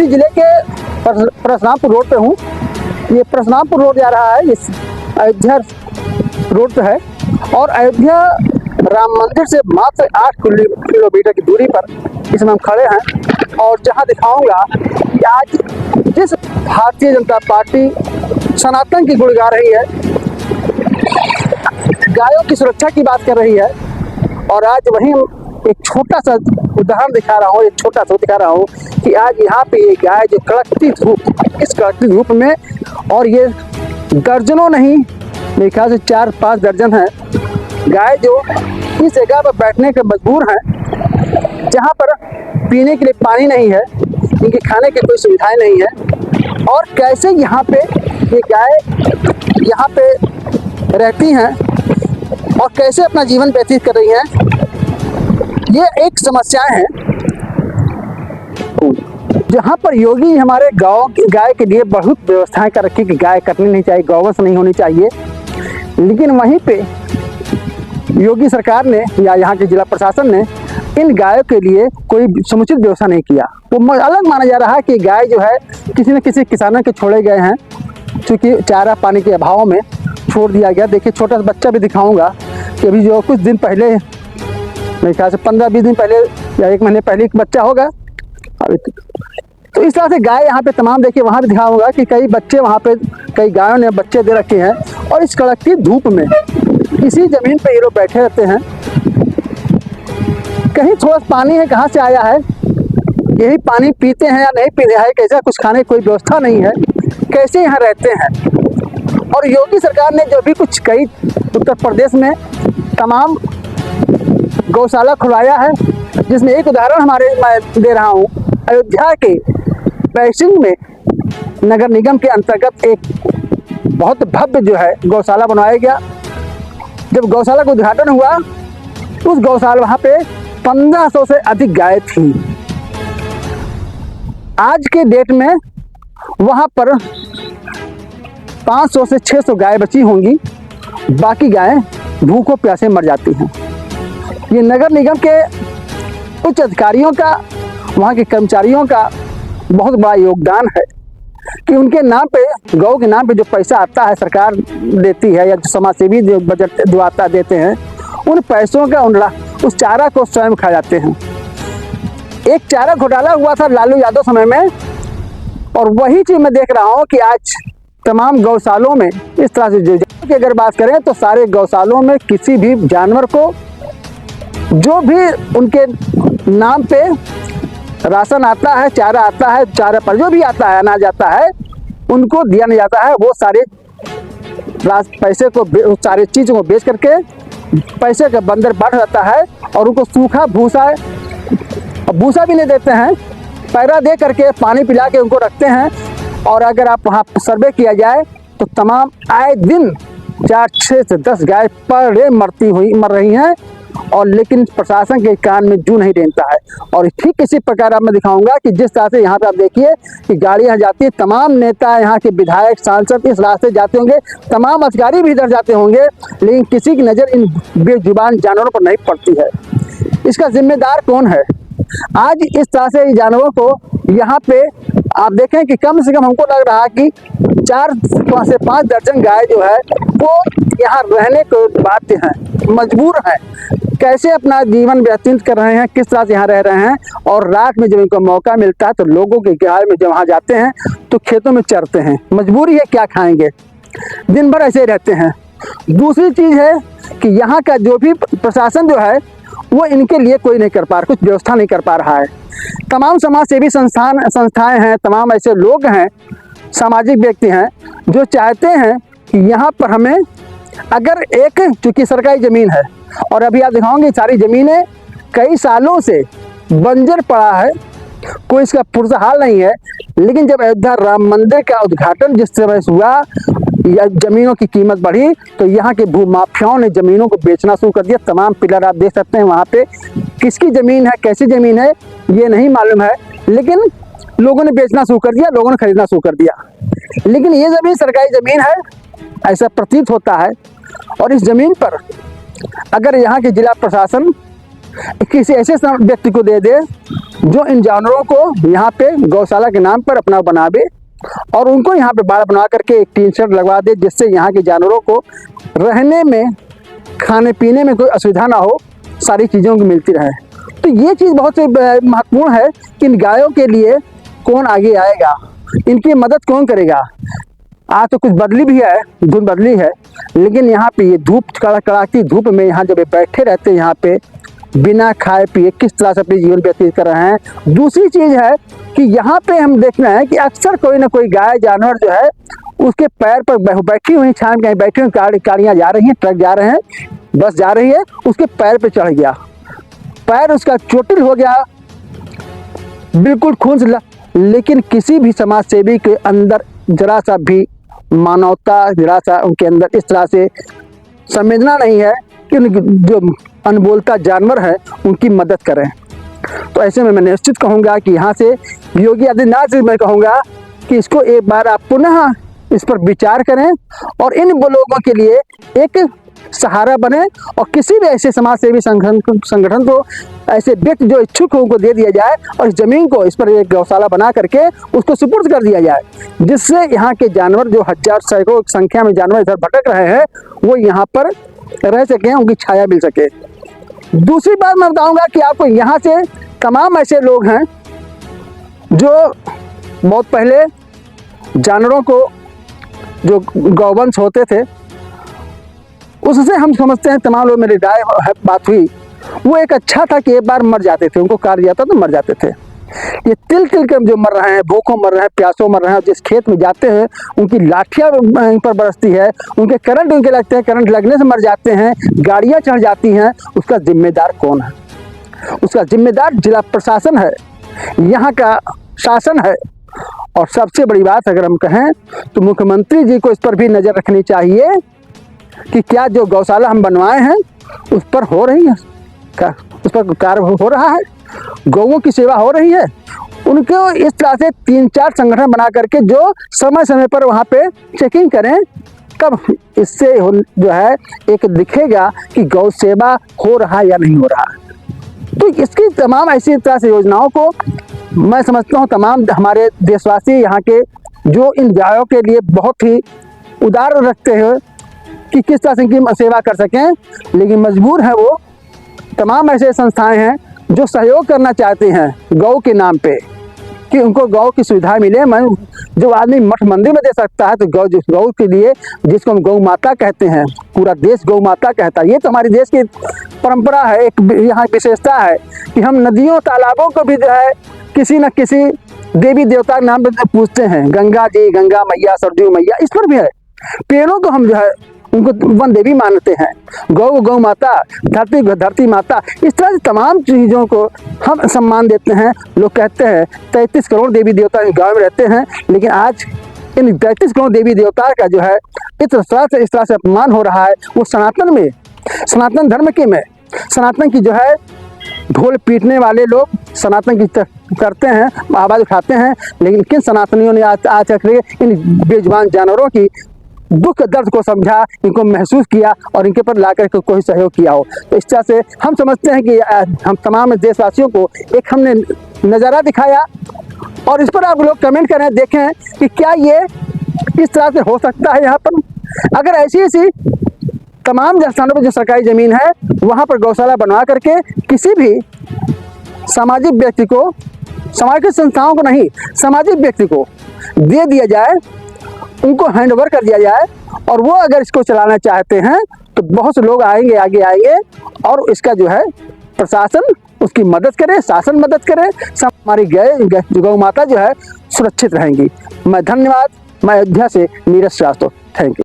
इसी जिले के परशुरामपुर रोड पे हूँ। ये परशुरामपुर रोड जा रहा है, इस अयोध्या रोड पे है और अयोध्या राम मंदिर से मात्र 8 किलोमीटर की दूरी पर इस समय हम खड़े हैं। और जहां दिखाऊंगा कि आज जिस भारतीय जनता पार्टी सनातन की गुण गा रही है, गायों की सुरक्षा की बात कर रही है, और आज वहीं एक छोटा सा उदाहरण दिखा रहा हूँ, कि आज यहाँ पे ये गाय जो कड़कती धूप, इस कड़कती धूप में, और ये दर्जनों नहीं, मेरे ख्याल से 4-5 दर्जन है गाय जो इस जगह पर बैठने के मजबूर हैं, जहाँ पर पीने के लिए पानी नहीं है, इनके खाने की कोई सुविधाएं नहीं है। और कैसे यहाँ पे ये गाय यहाँ पे रहती हैं और कैसे अपना जीवन व्यतीत कर रही हैं, ये एक समस्याएं हैं जहाँ पर योगी हमारे गाय के लिए बहुत व्यवस्थाएं कर रखी कि गाय कटनी नहीं चाहिए, गौवंश नहीं होनी चाहिए। लेकिन वहीं पे योगी सरकार ने या यहाँ के जिला प्रशासन ने इन गायों के लिए कोई समुचित व्यवस्था नहीं किया। वो अलग माना जा रहा है कि गाय जो है किसी न किसी किसानों के छोड़े गए हैं, क्योंकि चारा पानी के अभाव में छोड़ दिया गया। देखिए छोटा सा बच्चा भी दिखाऊंगा कि अभी जो कुछ दिन पहले, मेरे ख्याल से 15-20 दिन पहले या 1 महीने पहले एक बच्चा होगा। तो इस तरह से गाय यहाँ पे तमाम, देखिए वहाँ भी दिखाऊंगा कि कई बच्चे वहाँ पे, कई गायों ने बच्चे दे रखे हैं और इस कड़कती धूप में इसी जमीन पे ये लोग बैठे रहते हैं। कहीं थोड़ा पानी है, कहाँ से आया है, यही पानी पीते हैं या नहीं पीते हैं, कैसा कुछ खाने की कोई व्यवस्था नहीं है, कैसे यहाँ रहते हैं। और योगी सरकार ने जो भी कुछ कई उत्तर प्रदेश में तमाम गौशाला खुलवाया है, जिसमें एक उदाहरण मैं दे रहा हूँ। अयोध्या के बैसिंग में नगर निगम के अंतर्गत एक बहुत भव्य जो है गौशाला बनवाया गया। जब गौशाला का उद्घाटन हुआ, उस गौशाला वहाँ पे 1500 से अधिक गाय थी। आज के डेट में वहाँ पर 500 से 600 गाय बची होंगी, बाकी गायें भूखों प्यासे मर जाती हैं। ये नगर निगम के उच्च अधिकारियों का, वहाँ के कर्मचारियों का बहुत बड़ा योगदान है कि उनके नाम पे, गौ के नाम पे जो पैसा आता है सरकार देती है, या जो समाजसेवी जो बजट जो आता देते हैं, उन पैसों का उस चारा को स्वयं खा जाते हैं। एक चारा घोटाला हुआ था लालू यादव समय में, और वही चीज मैं देख रहा हूँ कि आज तमाम गौशालों में इस तरह से, जो की अगर बात करें तो सारे गौशालों में किसी भी जानवर को जो भी उनके नाम पे राशन आता है, चारा आता है, चारा पर जो भी आता है, अनाज आता है, उनको दिया नहीं जाता है। वो सारे पैसे को, सारे चीज़ों को बेच करके पैसे का बंदर बढ़ जाता है, और उनको सूखा भूसा भी नहीं देते हैं, पैरा दे करके पानी पिला के उनको रखते हैं। और अगर आप वहाँ सर्वे किया जाए तो तमाम आए दिन 4-6 से 10 गाय पर डे मर रही हैं, और लेकिन प्रशासन के कान में जू नहीं रेंगता है। और ठीक इसी प्रकार अब मैं दिखाऊंगा कि जिस तरह से यहाँ पे आप देखिए कि गाड़ियाँ जाती है, तमाम नेता, यहाँ के विधायक, सांसद इस रास्ते जाते होंगे, तमाम अधिकारी भी इधर जाते होंगे, लेकिन किसी की नज़र इन बेजुबान जानवरों पर नहीं पड़ती है। इसका जिम्मेदार कौन है? आज इस तरह से जानवरों को यहाँ पे आप देखें कि कम से कम हमको लग रहा है कि 4 से 5 दर्जन गाय जो है वो यहाँ रहने को बाध्य हैं, मजबूर हैं। कैसे अपना जीवन व्यतीत कर रहे हैं, किस तरह से यहाँ रह रहे हैं। और रात में जब इनको मौका मिलता है तो लोगों के गाय में जब वहाँ जाते हैं तो खेतों में चरते हैं, मजबूरी है, क्या खाएंगे, दिन भर ऐसे ही रहते हैं। दूसरी चीज़ है कि यहाँ का जो भी प्रशासन जो है वो इनके लिए कोई नहीं कर पा रहा, कुछ व्यवस्था नहीं कर पा रहा है। तमाम समाज सेवी संस्थाएं हैं, तमाम ऐसे लोग हैं, सामाजिक व्यक्ति हैं जो चाहते हैं कि यहाँ पर हमें, अगर एक, चूँकि सरकारी ज़मीन है और अभी आप दिखाओगे सारी ज़मीनें कई सालों से बंजर पड़ा है, कोई इसका पुरजहाल नहीं है। लेकिन जब अयोध्या राम मंदिर का उद्घाटन जिस तरह से हुआ, या ज़मीनों की कीमत बढ़ी, तो यहाँ के भूमाफियाओं ने ज़मीनों को बेचना शुरू कर दिया। तमाम पिलर आप देख सकते हैं वहाँ पे, किसकी ज़मीन है, कैसी ज़मीन है ये नहीं मालूम है, लेकिन लोगों ने बेचना शुरू कर दिया, लोगों ने खरीदना शुरू कर दिया। लेकिन ये ज़मीन सरकारी ज़मीन है, ऐसा प्रतीत होता है। और इस ज़मीन पर अगर यहाँ के जिला प्रशासन किसी ऐसे व्यक्ति को दे दे जो इन जानवरों को यहाँ पे गौशाला के नाम पर अपना बनावे और उनको यहाँ पे बाड़ बना करके एक टीन शेड लगवा दे, जिससे यहाँ के जानवरों को रहने में, खाने पीने में कोई असुविधा ना हो, सारी चीज़ों की मिलती रहे। तो ये चीज़ बहुत ही महत्वपूर्ण है कि इन गायों के लिए कौन आगे आएगा, इनकी मदद कौन करेगा। आज तो कुछ बदली भी है, धुन बदली है, लेकिन यहाँ पे ये धूप, कड़ाकती धूप में यहाँ जब बैठे रहते हैं यहाँ पे बिना खाए पिए किस तरह से अपने जीवन व्यतीत कर रहे हैं। दूसरी चीज़ है कि यहाँ पे हम देख रहे हैं कि अक्सर कोई ना कोई गाय जानवर जो है उसके पैर पर बैठी हुई, छान कहीं बैठी हुई गाड़ियाँ जा रही हैं, ट्रक जा रहे हैं, बस जा रही है, उसके पैर पे चढ़ गया, पैर उसका चोटिल हो गया, बिल्कुल खून। लेकिन किसी भी समाज सेवी के अंदर जरा सा भी मानवता, जरा सा उनके अंदर इस तरह से संवेदना नहीं है कि जो अनबोलता जानवर है उनकी मदद करें। तो ऐसे में मैं निश्चित कहूँगा कि यहाँ से योगी आदित्यनाथ से मैं कहूँगा कि इसको एक बार आप पुनः इस पर विचार करें और इन लोगों के लिए एक सहारा बने और किसी भी ऐसे समाज सेवी संगठन को, ऐसे व्यक्ति जो इच्छुक हो, उनको दे दिया जाए और इस जमीन को, इस पर एक गौशाला बना करके उसको सुपुर्द कर दिया जाए, जिससे यहाँ के जानवर जो हजार सैकड़ों संख्या में जानवर इधर भटक रहे हैं वो यहाँ पर रह सकें, उनकी छाया मिल सके। दूसरी बात मैं बताऊँगा कि आपको यहाँ से तमाम ऐसे लोग हैं जो बहुत पहले जानवरों को, जो गौवंश होते थे, उससे हम समझते हैं, तमाम लोग मेरी राय बात हुई, वो एक अच्छा था कि एक बार मर जाते थे, उनको काट दिया था तो मर जाते थे। ये तिल तिल के जो मर रहे हैं, भूखों मर रहे हैं, प्यासों मर रहे हैं, जिस खेत में जाते हैं उनकी लाठियाँ इन पर बरसती है, उनके करंट उनके लगते हैं, करंट लगने से मर जाते हैं, गाड़ियाँ चढ़ जाती हैं, उसका जिम्मेदार कौन है? उसका जिम्मेदार जिला प्रशासन है, यहाँ का शासन है। और सबसे बड़ी बात अगर हम कहें तो मुख्यमंत्री जी को इस पर भी नज़र रखनी चाहिए कि क्या जो गौशाला हम बनवाए हैं उस पर हो रही है, क्या उस पर कार्य हो रहा है, गौओं की सेवा हो रही है। उनको इस तरह से 3-4 संगठन बना करके जो समय समय पर वहाँ पे चेकिंग करें, तब इससे जो है एक दिखेगा कि गौ सेवा हो रहा है या नहीं हो रहा है। तो इसकी तमाम ऐसी तरह से योजनाओं को मैं समझता हूँ तमाम हमारे देशवासी यहाँ के जो इन गायों के लिए बहुत ही उदार रखते हैं कि किस तरह से इनकी सेवा कर सकें, लेकिन मजबूर है वो तमाम ऐसे संस्थाएं हैं जो सहयोग करना चाहते हैं गौ के नाम पे कि उनको गौ की सुविधा मिले। मैं जो आदमी मठ मंदिर में दे सकता है तो गौ के लिए, जिसको हम गौ माता कहते हैं, पूरा देश गौ माता कहता है। ये तो हमारे देश की परंपरा है, एक यहाँ विशेषता है कि हम नदियों तालाबों को भी जो है किसी न किसी देवी देवता के नाम पर पूछते हैं, गंगा जी, गंगा मैया, सरजू मैया, इस पर भी है। पेड़ों को हम जो है उनको वन देवी मानते हैं, गौ माता, धरती माता, इस तरह से तमाम चीज़ों को हम सम्मान देते हैं। लोग कहते हैं 33 करोड़ देवी देवता इस गाँव में रहते हैं, लेकिन आज इन 33 करोड़ देवी देवता का जो है इस तरह से अपमान हो रहा है। वो सनातन में, सनातन धर्म के में, सनातन की जो है ढोल पीटने वाले लोग सनातन की करते हैं, आवाज़ उठाते हैं, लेकिन किन सनातनियों ने आज तक इन बेजुबान जानवरों की दुख दर्द को समझा, इनको महसूस किया और इनके पर लाकर के कोई सहयोग किया हो। तो इस तरह से हम समझते हैं कि हम तमाम देशवासियों को एक हमने नज़ारा दिखाया और इस पर आप लोग कमेंट करें, देखें कि क्या ये इस तरह से हो सकता है। यहाँ पर अगर ऐसी तमाम स्थानों पर जो सरकारी ज़मीन है वहाँ पर गौशाला बनवा करके किसी भी सामाजिक व्यक्ति को, सामाजिक संस्थाओं को नहीं, सामाजिक व्यक्ति को दे दिया जाए, उनको हैंड ओवर कर दिया जाए और वो अगर इसको चलाना चाहते हैं तो बहुत से लोग आएंगे, आगे आएंगे और इसका जो है प्रशासन उसकी मदद करे, शासन मदद करे, हमारी गौ माता जो है सुरक्षित रहेंगी। मैं धन्यवाद। मैं अयोध्या से नीरज श्रीवास्तव, थैंक यू।